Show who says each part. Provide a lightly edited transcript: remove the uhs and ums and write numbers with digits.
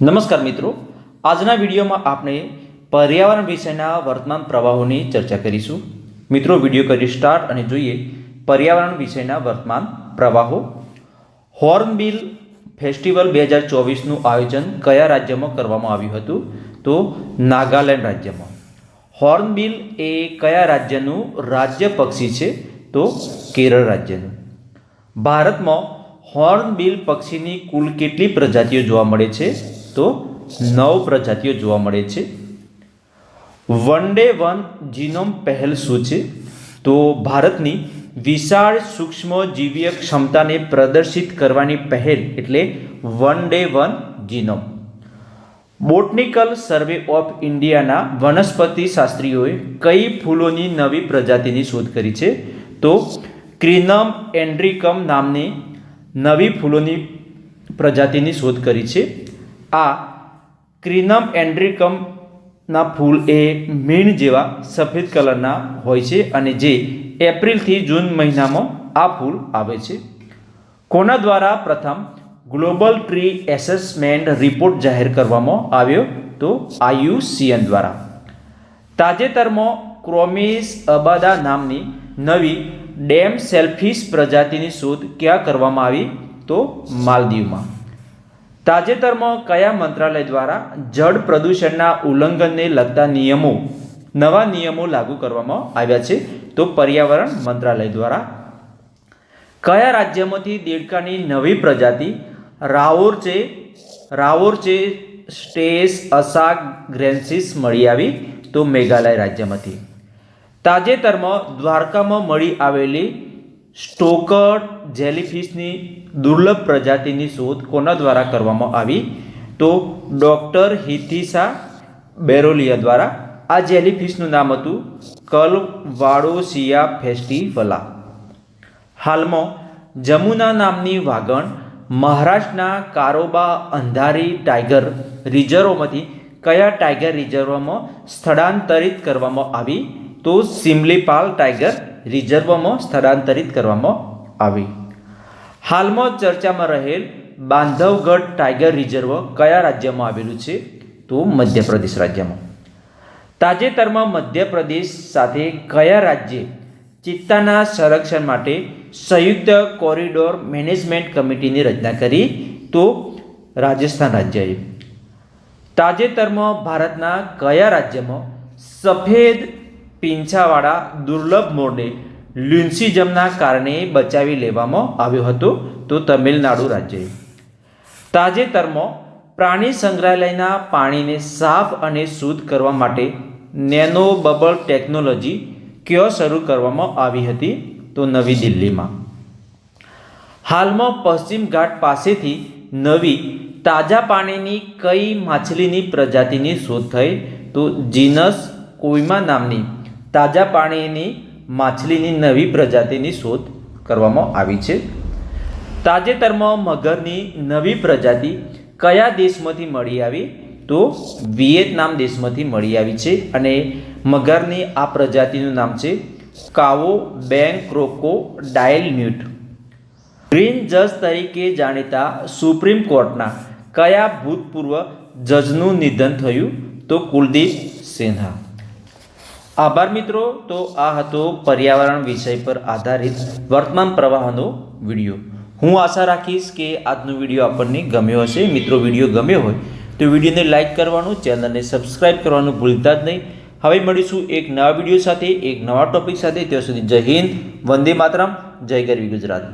Speaker 1: નમસ્કાર મિત્રો, આજના વિડીયોમાં આપણે પર્યાવરણ વિષયના વર્તમાન પ્રવાહોની ચર્ચા કરીશું. મિત્રો, વિડીયો કરી સ્ટાર્ટ અને જોઈએ પર્યાવરણ વિષયના વર્તમાન પ્રવાહો. હોર્નબિલ ફેસ્ટિવલ 2024નું આયોજન કયા રાજ્યમાં કરવામાં આવ્યું હતું? તો નાગાલેન્ડ રાજ્યમાં. હોર્નબિલ એ કયા રાજ્યનું રાજ્ય પક્ષી છે? તો કેરળ રાજ્યનું. ભારતમાં હોર્નબિલ પક્ષીની કુલ કેટલી પ્રજાતિઓ જોવા મળે છે? તો 9 પ્રજાતિઓ જોવા મળે છે. વન ડે વન જીનોમ પહેલ શું છે? તો ભારતની વિશાળ સૂક્ષ્મજીવીય ક્ષમતાને પ્રદર્શિત કરવાની પહેલ એટલે one day one genome. Botanical survey of ઇન્ડિયાના વનસ્પતિ શાસ્ત્રીઓએ કઈ ફૂલોની નવી પ્રજાતિની શોધ કરી છે? તો ક્રિનમ એન્ડ્રિકમ નામની નવી ફૂલોની પ્રજાતિની શોધ કરી છે. આ ક્રિનમ એન્ડ્રિકમના ફૂલ એ મીણ જેવા સફેદ કલરના હોય છે અને જે એપ્રિલથી જૂન મહિનામાં આ ફૂલ આવે છે. કોના દ્વારા પ્રથમ ગ્લોબલ ટ્રી એસેસમેન્ટ રિપોર્ટ જાહેર કરવામાં આવ્યો? તો IUCN દ્વારા. તાજેતરમાં ક્રોમિસ અબાદા નામની નવી ડેમ સેલફિશ પ્રજાતિની શોધ ક્યાં કરવામાં આવી? તો માલદીવમાં. તાજેતરમાં કયા મંત્રાલય દ્વારા જળ પ્રદૂષણના ઉલ્લંઘનને લગતા નવા નિયમો લાગુ કરવામાં આવ્યા છે? તો પર્યાવરણ મંત્રાલય દ્વારા. કયા રાજ્યમાંથી દેડકાની નવી પ્રજાતિ રાઓર્ચે સ્ટેસ અસાગ્રેન્સિસ મળી આવી? તો મેઘાલય રાજ્યમાંથી. તાજેતરમાં દ્વારકામાં મળી આવેલી સ્ટોકડ જેલીફિશની દુર્લભ પ્રજાતિની શોધ કોના દ્વારા કરવામાં આવી? તો ડૉક્ટર હિથિસા બેરોલિયા દ્વારા. આ જેલીફિશનું નામ હતું કલવાડોસિયા ફેસ્ટિવલા. હાલમાં જમુના નામની વાગણ મહારાષ્ટ્રના કારોબા અંધારી ટાઈગર રિઝર્વમાંથી કયા ટાઈગર રિઝર્વમાં સ્થળાંતરિત કરવામાં આવી? તો સિમલીપાલ ટાઈગર રિઝર્વમાં સ્થળાંતરિત કરવામાં આવી. હાલમાં ચર્ચામાં રહેલ બાંધવગઢ ટાઈગર રિઝર્વ કયા રાજ્યમાં આવેલું છે? તો મધ્યપ્રદેશ રાજ્યમાં. તાજેતરમાં મધ્યપ્રદેશ સાથે કયા રાજ્યે ચિત્તાના સંરક્ષણ માટે સંયુક્ત કોરિડોર મેનેજમેન્ટ કમિટીની રચના કરી? તો રાજસ્થાન રાજ્યએ. તાજેતરમાં ભારતના કયા રાજ્યમાં સફેદ પીંછાવાળા દુર્લભ મોરને લ્યુન્સિઝમના કારણે બચાવી લેવામાં આવ્યો હતો? તો તમિલનાડુ રાજ્યએ. તાજેતરમાં પ્રાણી સંગ્રહાલયના પાણીને સાફ અને શુદ્ધ કરવા માટે નેનો બબલ ટેકનોલોજી ક્યાં શરૂ કરવામાં આવી હતી? તો નવી દિલ્હીમાં. હાલમાં પશ્ચિમ ઘાટ પાસેથી નવી તાજા પાણીની કઈ માછલીની પ્રજાતિની શોધ થઈ? તો જીનસ કોઈમા નામની તાજા પાણીની માછલીની નવી પ્રજાતિની શોધ કરવામાં આવી છે. તાજેતરમાં મગરની નવી પ્રજાતિ કયા દેશમાંથી મળી આવી? તો વિયેતનામ દેશમાંથી મળી આવી છે અને મગરની આ પ્રજાતિનું નામ છે કાવો બેંગ ક્રોકોડાઇલ મ્યુટ. ગ્રીન જજ તરીકે જાણીતા સુપ્રીમ કોર્ટના કયા ભૂતપૂર્વ જજનું નિધન થયું? તો કુલદીપ સિન્હા. આભાર મિત્રો. તો આ હતો પર્યાવરણ વિષય પર આધારિત વર્તમાન પ્રવાહનો વિડીયો. હું આશા રાખીશ કે આજનો વિડીયો આપણને ગમ્યો હશે. મિત્રો, વિડીયો ગમ્યો હોય તો વિડીયોને લાઇક કરવાનું, ચેનલને સબસ્ક્રાઈબ કરવાનું ભૂલતા જ નહીં. હવે મળીશું એક નવા વિડીયો સાથે, એક નવા ટોપિક સાથે. ત્યાં સુધી જય હિન્દ, વંદે માતરમ, જય ગરવી ગુજરાત.